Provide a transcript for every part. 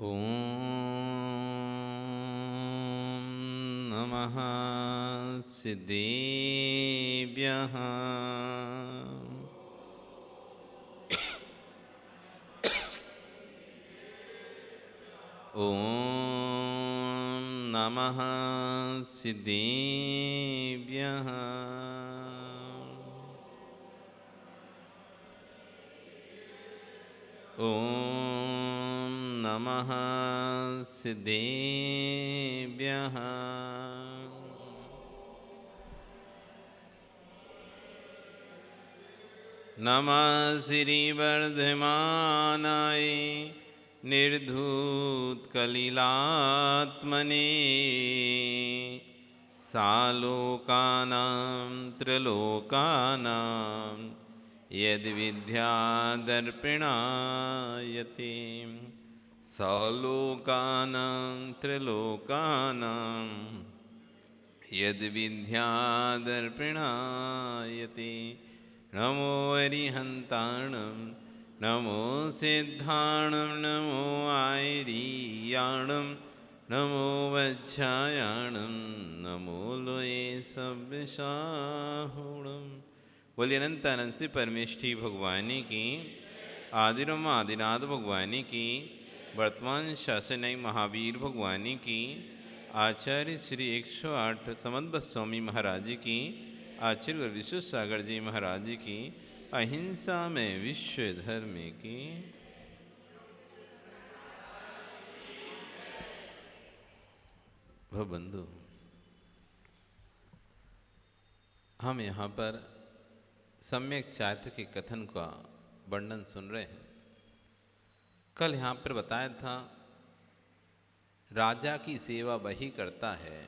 ॐ नमः सिद्धेभ्यः। ॐ नमः सिद्धेभ्यः। ॐ नमः सिद्धेभ्यः। नमः श्रीवर्धमानाय निर्धूतकलिलात्मने सालोकानां त्रिलोकानां यद्विद्यादर्पिणायते। सालोकानां त्रिलोकानां यद्विद्यादर्पिणायते। नमो अरिहन्ताणं नमो सिद्धाणं नमो आयरीयाणं नमो वज्रायाणं नमो लोये सव्यसाहुणम्। बोलिए अनंतानंद से परमेष्ठी भगवानी की, आदिरम आदिनाथ भगवानी की, वर्तमान शासनई महावीर भगवानी की, आचार्य श्री 108 समन्वत स्वामी महाराज की, आचार्य विश्व सागर जी महाराज की, अहिंसा में विश्व धर्म की। बंधु, हम यहाँ पर सम्यक चारित्र के कथन का वर्णन सुन रहे हैं। कल यहाँ पर बताया था, राजा की सेवा वही करता है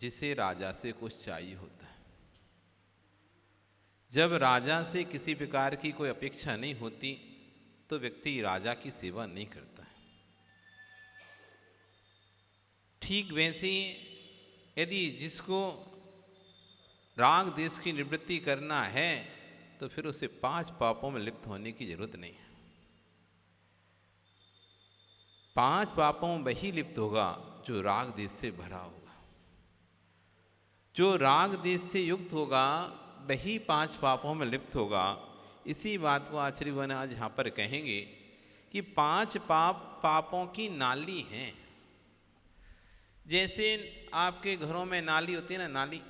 जिसे राजा से कुछ चाहिए होता है। जब राजा से किसी प्रकार की कोई अपेक्षा नहीं होती तो व्यक्ति राजा की सेवा नहीं करता है। ठीक वैसे यदि जिसको राग देश की निवृत्ति करना है तो फिर उसे 5 पापों में लिप्त होने की जरूरत नहीं है। 5 पापों में वही लिप्त होगा जो राग देश से भरा होगा। जो राग देश से युक्त होगा वही 5 पापों में लिप्त होगा। इसी बात को आचार्य भगवान आज यहाँ पर कहेंगे कि 5 पापों की नाली हैं। जैसे आपके घरों में नाली होती है ना, नाली,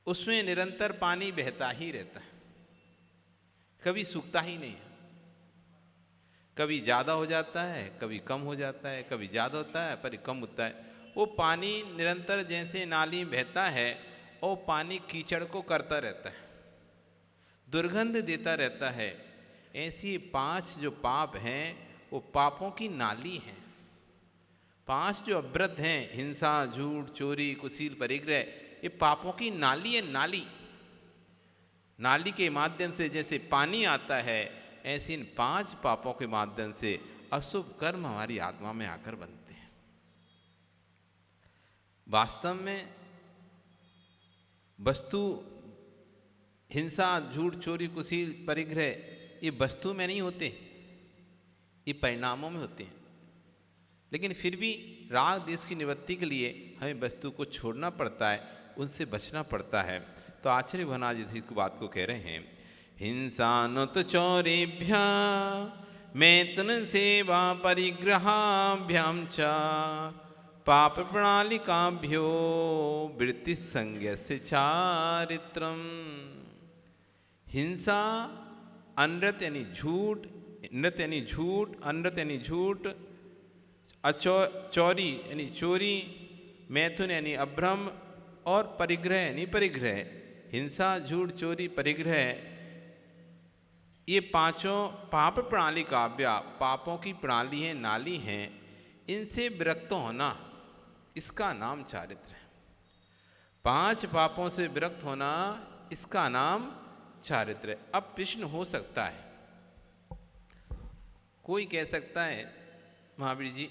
उसमें निरंतर पानी बहता ही रहता है, कभी सूखता ही नहीं है। कभी ज़्यादा हो जाता है, कभी कम हो जाता है, कभी ज़्यादा होता है पर कम होता है। वो पानी निरंतर जैसे नाली बहता है, वो पानी कीचड़ को करता रहता है, दुर्गंध देता रहता है। ऐसी 5 जो पाप हैं वो पापों की नाली हैं। 5 जो अव्रत हैं, हिंसा, झूठ, चोरी, कुशील, परिग्रह, ये पापों की नाली है। नाली, नाली के माध्यम से जैसे पानी आता है, ऐसे इन 5 पापों के माध्यम से अशुभ कर्म हमारी आत्मा में आकर बनते हैं। वास्तव में वस्तु, हिंसा, झूठ, चोरी, कुशील, परिग्रह, ये वस्तु में नहीं होते, ये परिणामों में होते हैं। लेकिन फिर भी राग देश की निवृत्ति के लिए हमें वस्तु को छोड़ना पड़ता है, उनसे बचना पड़ता है। तो आचार्य भगवान जी इस बात को कह रहे हैं, हिंसानुत चौरेभ्य मैथुन सेवा परिग्रहाभ्याम च पाप प्रणालिकाभ्यो वृत्ति संज्ञस्य चारित्रम। हिंसा, अनृत यानी झूठ, नृत यानी झूठ, अनृत यानी झूठ, चौरी यानी चोरी, मैथुन यानी अभ्रम, और परिग्रह यानी परिग्रह। हिंसा, झूठ, चोरी, परिग्रह, ये 5 पाप प्रणाली काव्या, पापों की प्रणाली है, नाली हैं। इनसे विरक्त होना, इसका नाम चारित्र है। 5 पापों से विरक्त होना, इसका नाम चारित्र है। अब प्रश्न हो सकता है, कोई कह सकता है, महावीर जी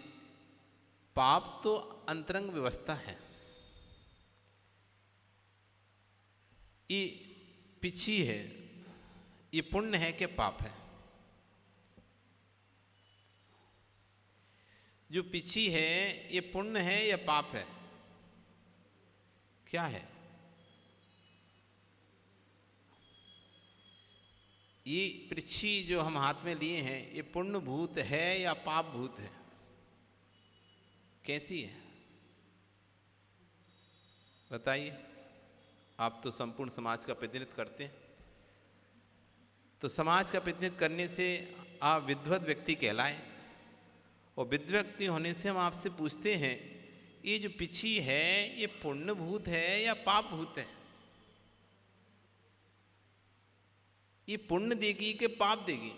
पाप तो अंतरंग व्यवस्था है, ये पिछी है, ये पुण्य है कि पाप है? जो पिछी है ये पुण्य है या पाप है? क्या है ये? पृछी जो हम हाथ में लिए हैं ये पुण्य भूत है या पाप भूत है? कैसी है बताइए। आप तो संपूर्ण समाज का प्रतिनिधित्व करते हैं, तो समाज का प्रतिनिधित्व करने से आप विद्वत व्यक्ति कहलाए, और विद्वत व्यक्ति होने से हम आपसे पूछते हैं ये जो पिछी है ये पुण्य भूत है या पाप भूत है? ये पुण्य देगी कि पाप देगी?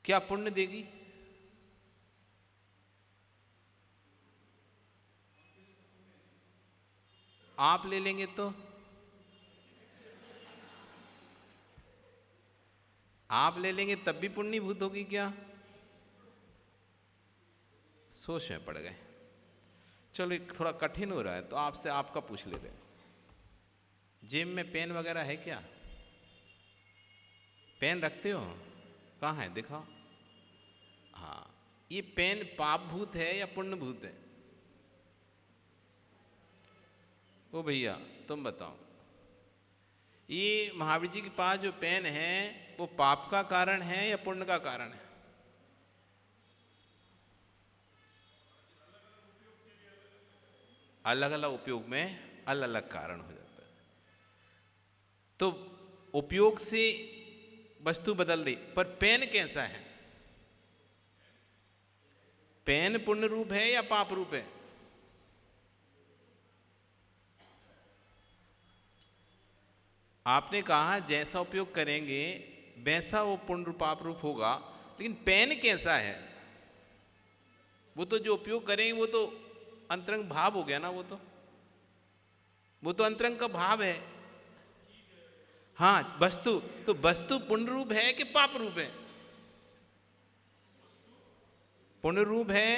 क्या पुण्य देगी? आप ले लेंगे तो आप ले लेंगे तब भी पुण्यभूत होगी क्या? सोच में पड़ गए। चलो एक थोड़ा कठिन हो रहा है तो आपसे आपका पूछ ले रहे। जेब में पेन वगैरह है क्या? पेन रखते हो? कहाँ है दिखाओ। हाँ, ये पेन पाप भूत है या पुण्य भूत है? ओ भैया तुम बताओ। ये महावीर जी के पास जो पेन है वो पाप का कारण है या पुण्य का कारण है? अलग अलग उपयोग में अलग अलग कारण हो जाता है। तो उपयोग से वस्तु बदल रही, पर पेन कैसा है? पेन पुण्य रूप है या पाप रूप है? आपने कहा जैसा उपयोग करेंगे वैसा वो पुण्य रूप पाप रूप होगा, लेकिन पेन कैसा है? वो तो जो उपयोग करेंगे वो तो अंतरंग भाव हो गया ना, वो तो अंतरंग का भाव है। हाँ वस्तु, तो वस्तु पुण्य रूप है कि पाप रूप है? पुण्य रूप है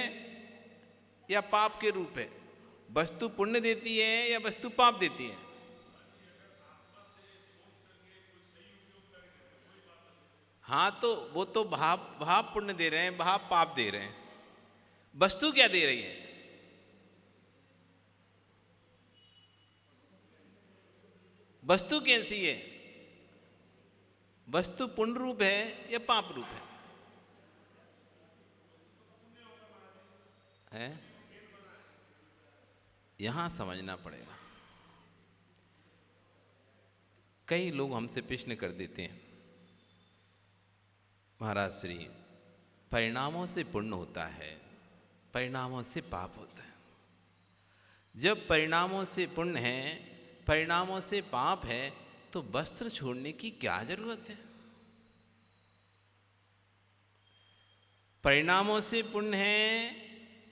या पाप के रूप है? वस्तु पुण्य देती है या वस्तु पाप देती है? हाँ तो वो तो भाव पुण्य दे रहे हैं, भाव पाप दे रहे हैं। वस्तु क्या दे रही है? वस्तु कैसी है? वस्तु पुण्य रूप है या पाप रूप है? यहां समझना पड़ेगा। कई लोग हमसे प्रश्न कर देते हैं, महाराज श्री परिणामों से पुण्य होता है, परिणामों से पाप होता है। जब परिणामों से पुण्य है, परिणामों से पाप है, तो वस्त्र छोड़ने की क्या जरूरत है? परिणामों से पुण्य है,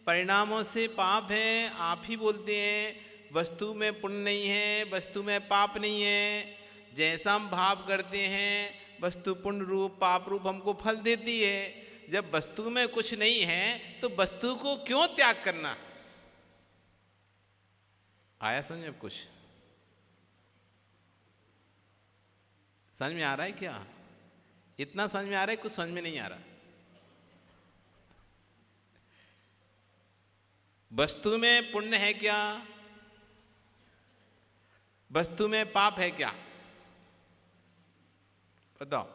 परिणामों से पाप है। आप ही बोलते हैं वस्तु में पुण्य नहीं है, वस्तु में पाप नहीं है। जैसा हम भाव करते हैं वस्तु पुण्य रूप पाप रूप हमको फल देती है। जब वस्तु में कुछ नहीं है तो वस्तु को क्यों त्याग करना? आया समझ में? कुछ समझ में आ रहा है क्या? इतना समझ में आ रहा है, कुछ समझ में नहीं आ रहा। वस्तु में पुण्य है क्या? वस्तु में पाप है क्या? बताओ।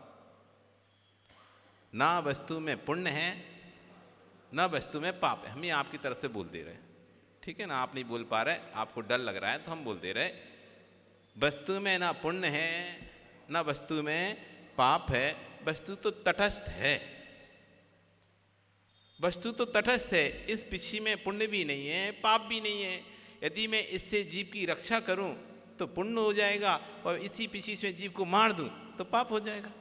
ना वस्तु में पुण्य है ना वस्तु में पाप है। हम ही आपकी तरफ से बोल दे रहे हैं, ठीक है ना? आप नहीं बोल पा रहे, आपको डर लग रहा है तो हम बोल दे रहे। वस्तु में ना पुण्य है ना वस्तु में पाप है। वस्तु तो तटस्थ है, वस्तु तो तटस्थ है। इस पिछी में पुण्य भी नहीं है पाप भी नहीं है। यदि मैं इससे जीव की रक्षा करूं तो पुण्य हो जाएगा, और इसी पिछी से जीव को मार दूं तो पाप हो जाएगा।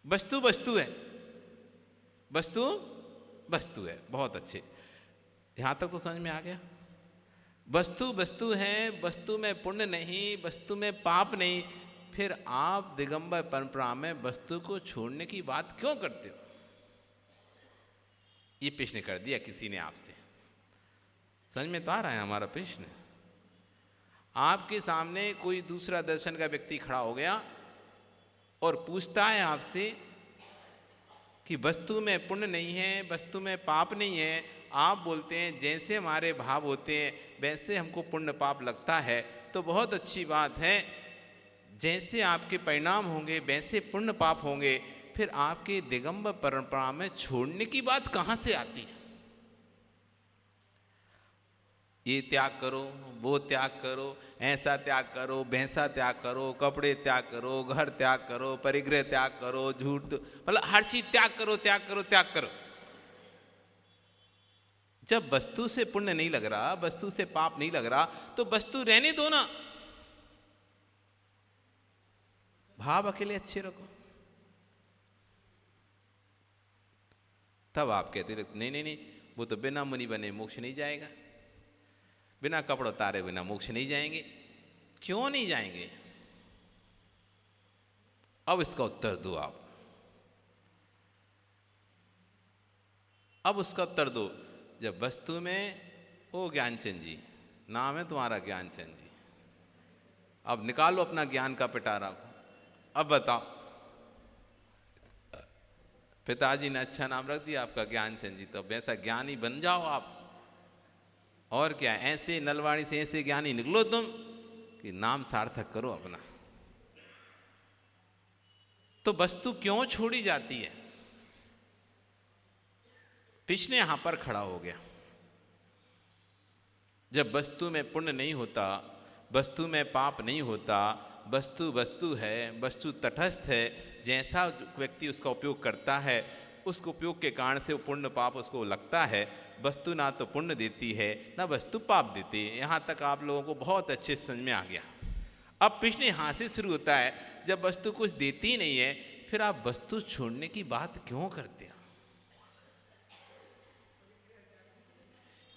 वस्तु वस्तु है, वस्तु वस्तु है। बहुत अच्छे, यहां तक तो समझ में आ गया। वस्तु वस्तु है, वस्तु में पुण्य नहीं, वस्तु में पाप नहीं। फिर आप दिगंबर परंपरा में वस्तु को छोड़ने की बात क्यों करते हो? ये प्रश्न कर दिया किसी ने आपसे। समझ में तो आ रहा है हमारा प्रश्न? आपके सामने कोई दूसरा दर्शन का व्यक्ति खड़ा हो गया और पूछता है आपसे कि वस्तु में पुण्य नहीं है, वस्तु में पाप नहीं है। आप बोलते हैं जैसे हमारे भाव होते हैं वैसे हमको पुण्य पाप लगता है, तो बहुत अच्छी बात है। जैसे आपके परिणाम होंगे वैसे पुण्य पाप होंगे। फिर आपके दिगंबर परंपरा में छोड़ने की बात कहाँ से आती है? ये त्याग करो, वो त्याग करो, ऐसा त्याग करो, भैंसा त्याग करो, कपड़े त्याग करो, घर त्याग करो, परिग्रह त्याग करो, झूठ, मतलब हर चीज त्याग करो, त्याग करो, त्याग करो। जब वस्तु से पुण्य नहीं लग रहा, वस्तु से पाप नहीं लग रहा, तो वस्तु रहने दो ना, भाव अकेले अच्छे रखो। तब आप कहते नहीं नहीं नहीं, वो तो बिना मुनि बने मोक्ष नहीं जाएगा, बिना कपड़ उतारे बिना मोक्ष नहीं जाएंगे। क्यों नहीं जाएंगे? अब इसका उत्तर दो आप। अब उसका उत्तर दो। जब वस्तु में, ओ ज्ञानचंद जी, नाम है तुम्हारा ज्ञानचंद जी, अब निकालो अपना ज्ञान का पिटारा को। अब बताओ, पिताजी ने अच्छा नाम रख दिया आपका ज्ञानचंद जी, तो अब ऐसा ज्ञानी बन जाओ आप। और क्या, ऐसे नलवाड़ी से ऐसे ज्ञानी निकलो तुम कि नाम सार्थक करो अपना। तो वस्तु क्यों छोड़ी जाती है? कृष्ण यहां पर खड़ा हो गया। जब वस्तु में पुण्य नहीं होता, वस्तु में पाप नहीं होता, वस्तु वस्तु है, वस्तु तटस्थ है, जैसा व्यक्ति उसका उपयोग करता है उस उपयोग के कारण से वो पुण्य पाप उसको लगता है। वस्तु ना तो पुण्य देती है ना वस्तु पाप देती है। यहाँ तक आप लोगों को बहुत अच्छे समझ में आ गया। अब प्रश्न यहाँ से शुरू होता है, जब वस्तु कुछ देती नहीं है फिर आप वस्तु छोड़ने की बात क्यों करते हो?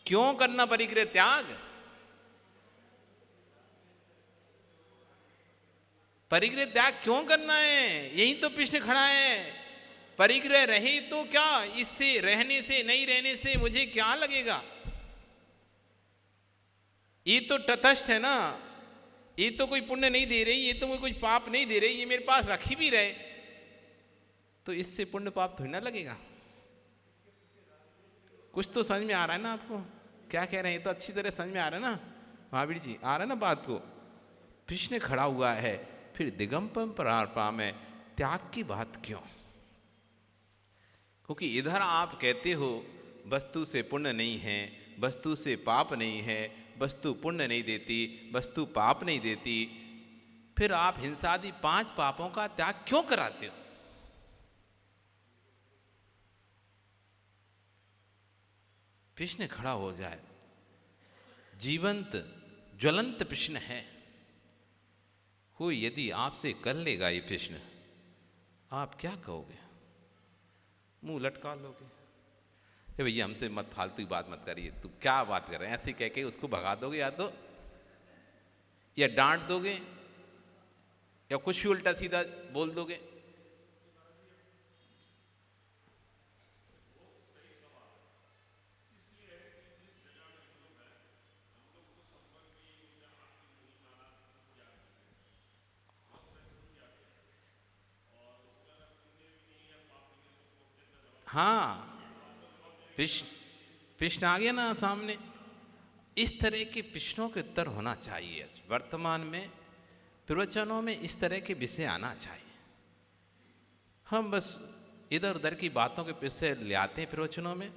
क्यों करना परिग्रह त्याग? परिग्रह त्याग क्यों करना है? यही तो प्रश्न खड़ा है। परिग्रह रहे तो क्या, इससे रहने से नहीं रहने से मुझे क्या लगेगा? ये तो तटस्थ है ना, ये तो कोई पुण्य नहीं दे रही, ये तो मुझे कोई पाप नहीं दे रही, ये मेरे पास रखी भी रहे तो इससे पुण्य पाप थोड़ी ना लगेगा। कुछ तो समझ में आ रहा है ना आपको क्या कह रहे हैं? तो अच्छी तरह समझ में आ रहा है ना महावीर जी, आ रहा है ना बात को? कृष्ण खड़ा हुआ है, फिर दिगंबर परंपरा में त्याग की बात क्यों? क्योंकि इधर आप कहते हो वस्तु से पुण्य नहीं है, वस्तु से पाप नहीं है, वस्तु पुण्य नहीं देती, वस्तु पाप नहीं देती, फिर आप हिंसादि 5 पापों का त्याग क्यों कराते हो? प्रश्न खड़ा हो जाए, जीवंत ज्वलंत प्रश्न है। कोई यदि आपसे कर लेगा ये प्रश्न, आप क्या कहोगे? मुंह लटका लोगे? ये भैया हमसे मत फालतू की बात मत करिए, तू क्या बात कर रहे हैं, ऐसे कह के उसको भगा दोगे या डांट दोगे या कुछ भी उल्टा सीधा बोल दोगे? हाँ, प्रश्न आ गया ना सामने। इस तरह के प्रश्नों के उत्तर होना चाहिए। वर्तमान में प्रवचनों में इस तरह के विषय आना चाहिए। हम बस इधर उधर की बातों के विषय ले आते हैं प्रवचनों में,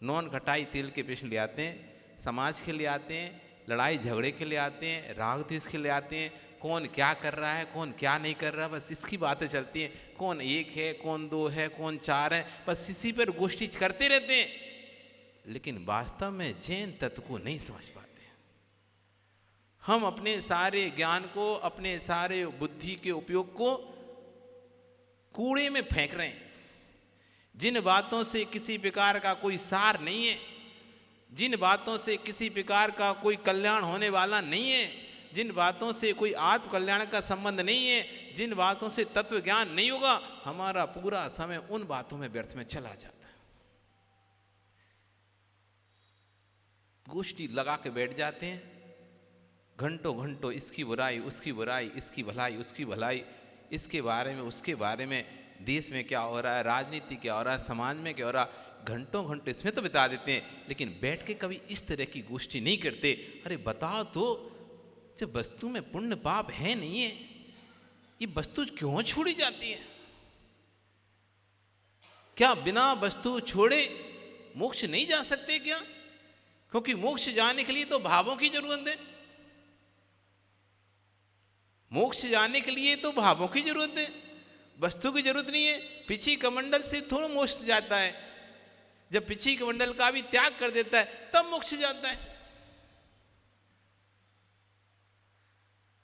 नॉन घटाई तेल के प्रश्न ले आते हैं, समाज के लिए आते हैं, लड़ाई झगड़े के लिए आते हैं, राग द्वेष के लिए आते हैं, कौन क्या कर रहा है कौन क्या नहीं कर रहा, बस इसकी बातें चलती हैं। कौन 1 है कौन 2 है कौन 4 है, बस इसी पर गोष्ठी करते रहते हैं। लेकिन वास्तव में जैन तत्व को नहीं समझ पाते। हम अपने सारे ज्ञान को, अपने सारे बुद्धि के उपयोग को कूड़े में फेंक रहे हैं। जिन बातों से किसी प्रकार का कोई सार नहीं है, जिन बातों से किसी प्रकार का कोई कल्याण होने वाला नहीं है, जिन बातों से कोई आत्म कल्याण का संबंध नहीं है, जिन बातों से तत्व ज्ञान नहीं होगा, हमारा पूरा समय उन बातों में व्यर्थ में चला जाता है। गोष्ठी लगा के बैठ जाते हैं, घंटों घंटों इसकी बुराई उसकी बुराई, इसकी भलाई उसकी भलाई, इसके बारे में, उसके बारे में, देश में क्या हो रहा है, राजनीति क्या हो रहा है, समाज में क्या हो रहा है, घंटों घंटों इसमें तो बिता देते हैं, लेकिन बैठ के कभी इस तरह की गोष्ठी नहीं करते। अरे बताओ तो, जब वस्तु में पुण्य पाप है नहीं है, ये वस्तु क्यों छोड़ी जाती है? क्या बिना वस्तु छोड़े मोक्ष नहीं जा सकते क्या? क्योंकि मोक्ष जाने के लिए तो भावों की जरूरत है। मोक्ष जाने के लिए तो भावों की जरूरत है, वस्तु की जरूरत नहीं है। पिछी कमंडल से थोड़ा मोक्ष जाता है, जब पिछी कमंडल का भी त्याग कर देता है तब मोक्ष जाता है।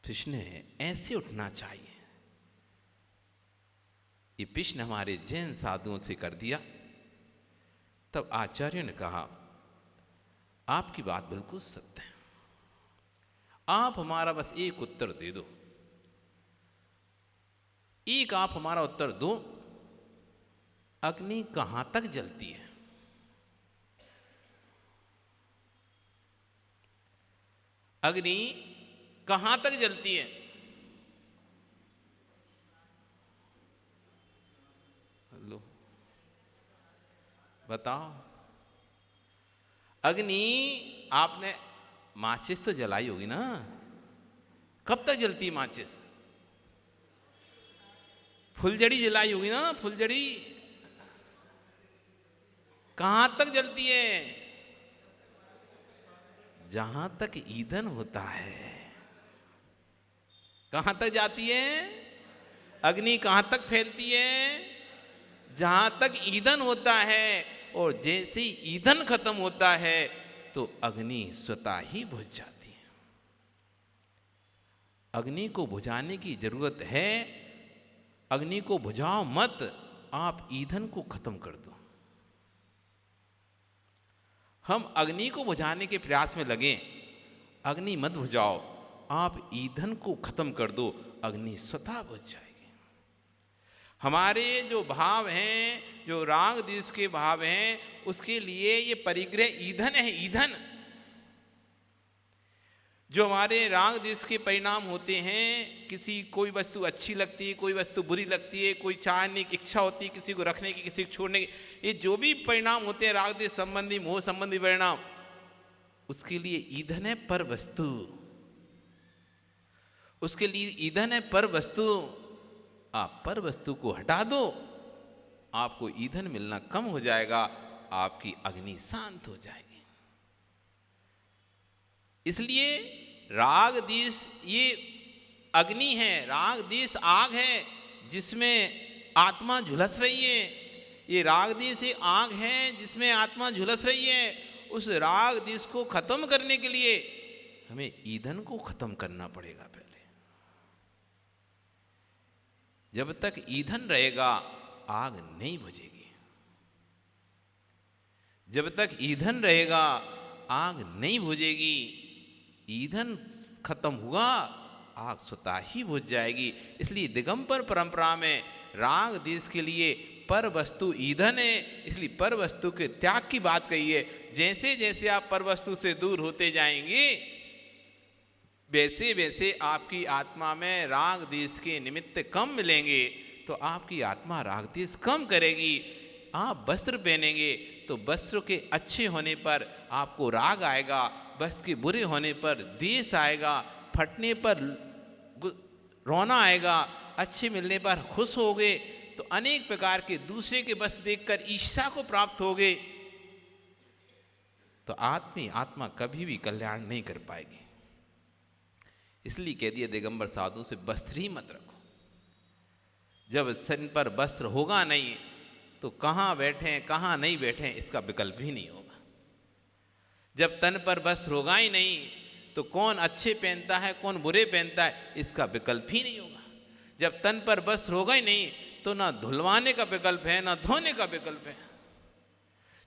प्रश्न है, ऐसे उठना चाहिए। ये प्रश्न हमारे जैन साधुओं से कर दिया। तब आचार्य ने कहा, आपकी बात बिल्कुल सत्य है, आप हमारा बस एक उत्तर दे दो, एक आप हमारा उत्तर दो, अग्नि कहां तक जलती है? अग्नि कहां तक जलती है? लो बताओ। अग्नि आपने माचिस तो जलाई होगी ना, कब तक जलती है माचिस? फुलझड़ी जलाई होगी ना, फुलझड़ी कहां तक जलती है? जहां तक ईंधन होता है। कहां तक जाती है अग्नि? कहां तक फैलती है? जहां तक ईंधन होता है। और जैसे ही ईंधन खत्म होता है तो अग्नि स्वतः ही बुझ जाती है। अग्नि को बुझाने की जरूरत है। अग्नि को बुझाओ मत, आप ईंधन को खत्म कर दो। हम अग्नि को बुझाने के प्रयास में लगे, अग्नि मत बुझाओ, आप ईंधन को खत्म कर दो, अग्नि स्वतः बुझ जाएगी। हमारे जो भाव हैं, जो राग द्वेष के भाव हैं, उसके लिए ये परिग्रह ईंधन है। ईंधन जो हमारे राग द्वेष के परिणाम होते हैं, किसी कोई वस्तु अच्छी लगती है, कोई वस्तु बुरी लगती है, कोई चाहने की इच्छा होती है, किसी को रखने की, किसी को छोड़ने की, ये जो भी परिणाम होते हैं राग द्वेष संबंधी, मोह संबंधी परिणाम, उसके लिए ईंधन है पर वस्तु। उसके लिए ईंधन है पर वस्तु। आप पर वस्तु को हटा दो, आपको ईंधन मिलना कम हो जाएगा, आपकी अग्नि शांत हो जाएगी। इसलिए राग द्वेष ये अग्नि है, राग द्वेष आग है जिसमें आत्मा झुलस रही है। ये राग द्वेष एक आग है जिसमें आत्मा झुलस रही है। उस राग द्वेष को खत्म करने के लिए हमें ईंधन को खत्म करना पड़ेगा पहले। जब तक ईंधन रहेगा आग नहीं बुझेगी। जब तक ईंधन रहेगा आग नहीं बुझेगी। ईंधन खत्म हुआ आग स्वतः ही बुझ जाएगी। इसलिए दिगंबर परंपरा में राग द्वेष के लिए पर वस्तु ईंधन है, इसलिए पर वस्तु के त्याग की बात कही है। जैसे जैसे आप पर वस्तु से दूर होते जाएंगे, वैसे वैसे आपकी आत्मा में राग द्वेष के निमित्त कम मिलेंगे, तो आपकी आत्मा राग द्वेष कम करेगी। आप वस्त्र पहनेंगे तो वस्त्र के अच्छे होने पर आपको राग आएगा, वस्त्र के बुरे होने पर द्वेष आएगा, फटने पर रोना आएगा, अच्छे मिलने पर खुश होगे, तो अनेक प्रकार के दूसरे के वस्त्र देखकर ईर्ष्या को प्राप्त होगे। तो आत्मा कभी भी कल्याण नहीं कर पाएगी। इसलिए कह दिया दिगंबर साधु से वस्त्र ही मत रखो। जब सिर पर वस्त्र होगा नहीं तो कहाँ बैठें कहाँ नहीं बैठें इसका विकल्प ही नहीं होगा। जब तन पर वस्त्र होगा ही नहीं तो कौन अच्छे पहनता है कौन बुरे पहनता है इसका विकल्प ही नहीं होगा। जब तन पर वस्त्र होगा ही नहीं तो ना धुलवाने का विकल्प है ना धोने का विकल्प है।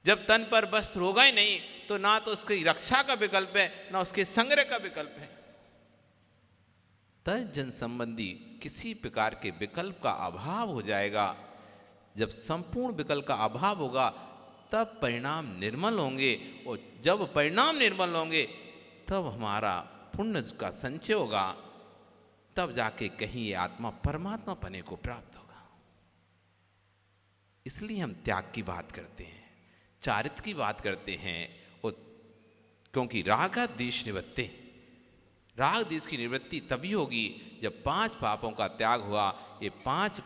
जब तन पर वस्त्र होगा ही नहीं तो ना तो उसकी रक्षा का विकल्प है ना उसके संग्रह का विकल्प है। तज जन संबंधी किसी प्रकार के विकल्प का अभाव हो जाएगा। जब संपूर्ण विकल्प का अभाव होगा तब परिणाम निर्मल होंगे, और जब परिणाम निर्मल होंगे तब हमारा पुण्य का संचय होगा, तब जाके कहीं ये आत्मा परमात्मा पने को प्राप्त होगा। इसलिए हम त्याग की बात करते हैं, चारित्र की बात करते हैं। और क्योंकि रागाद्वेष निवृत्ते, राग द्वेष की निवृत्ति तभी होगी जब 5 पापों का त्याग हुआ। ये 5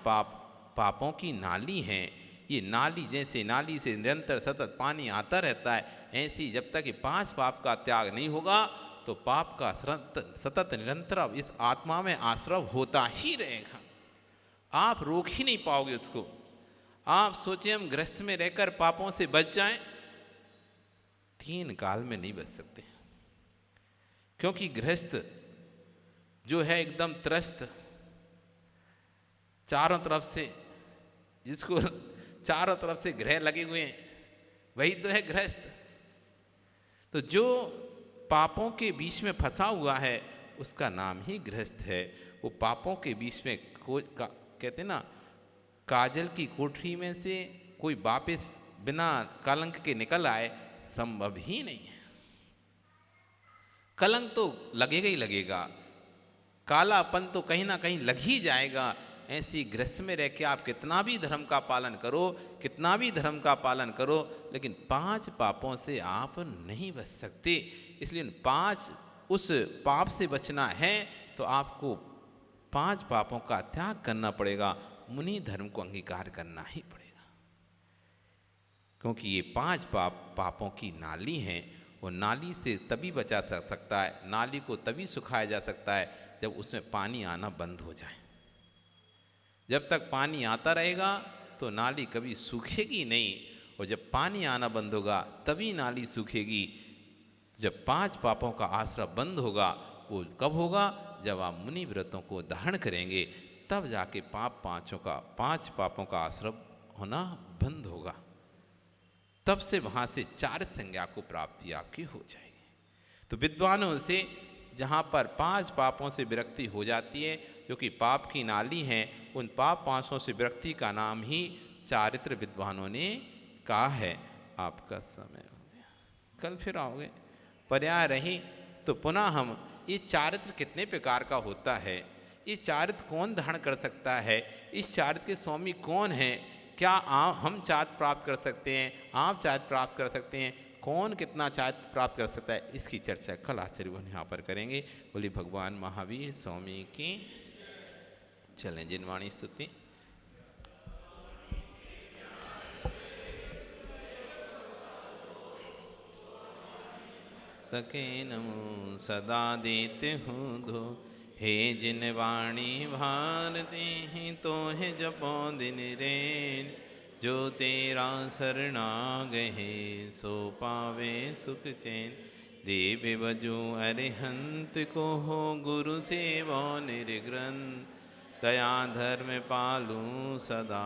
पापों की नाली हैं। ये नाली, जैसे नाली से निरंतर सतत पानी आता रहता है, ऐसी जब तक ये 5 पाप का त्याग नहीं होगा तो पाप का सतत निरंतर इस आत्मा में आश्रव होता ही रहेगा। आप रोक ही नहीं पाओगे उसको। आप सोचे हम गृहस्थ में रहकर पापों से बच जाएं, 3 काल में नहीं बच सकते। क्योंकि गृहस्थ जो है एकदम त्रस्त, चारों तरफ से, जिसको चारों तरफ से ग्रह लगे हुए हैं, वही तो है गृहस्थ। तो जो पापों के बीच में फंसा हुआ है उसका नाम ही गृहस्थ है। वो पापों के बीच में कहते ना, काजल की कोठरी में से कोई वापस बिना कलंक के निकल आए, संभव ही नहीं है। कलंक तो लगेगा ही लगेगा, कालापन तो कहीं ना कहीं लग ही जाएगा। ऐसी गृहस्थ में रह के आप कितना भी धर्म का पालन करो, कितना भी धर्म का पालन करो, लेकिन 5 पापों से आप नहीं बच सकते। इसलिए 5 उस पाप से बचना है तो आपको 5 पापों का त्याग करना पड़ेगा, मुनि धर्म को अंगीकार करना ही पड़ेगा। क्योंकि ये 5 पापों की नाली हैं। वो नाली से तभी बचा सकता है, नाली को तभी सुखाया जा सकता है जब उसमें पानी आना बंद हो जाए। जब तक पानी आता रहेगा तो नाली कभी सूखेगी नहीं, और जब पानी आना बंद होगा तभी नाली सूखेगी। जब 5 पापों का आश्रय बंद होगा, वो कब होगा? जब आप मुनि व्रतों को धारण करेंगे, तब जाके 5 पापों का आश्रय होना बंद होगा। तब से वहाँ से 4 संज्ञा को प्राप्ति आपकी हो जाएगी। तो विद्वानों से जहाँ पर 5 पापों से विरक्ति हो जाती है, जो कि पाप की नाली हैं, उन पाप पाशों से विरक्ति का नाम ही चारित्र विद्वानों ने कहा है। आपका समय हो गया, कल फिर आओगे। पर्याय रही तो पुनः हम ये चारित्र कितने प्रकार का होता है, ये चारित्र कौन धारण कर सकता है, इस चारित्र के स्वामी कौन हैं, क्या हम चारित्र प्राप्त कर सकते हैं, आप चारित्र प्राप्त कर सकते हैं, कौन कितना चारित्र प्राप्त कर सकता है, इसकी चर्चा कल आचार्य वन यहाँ पर करेंगे। बोली भगवान महावीर स्वामी की। चलें जिनवाणी स्तुति। तके नमो सदा देते हूँ धो, हे जिन वाणी भारती ही तो है जपो दिन रेन, जो तेरा शरणा गहे सो पावे सुख चैन। देव बजो अरिहंत को हो गुरु सेवा निर्ग्रंथ, दया धर्म पालू सदा।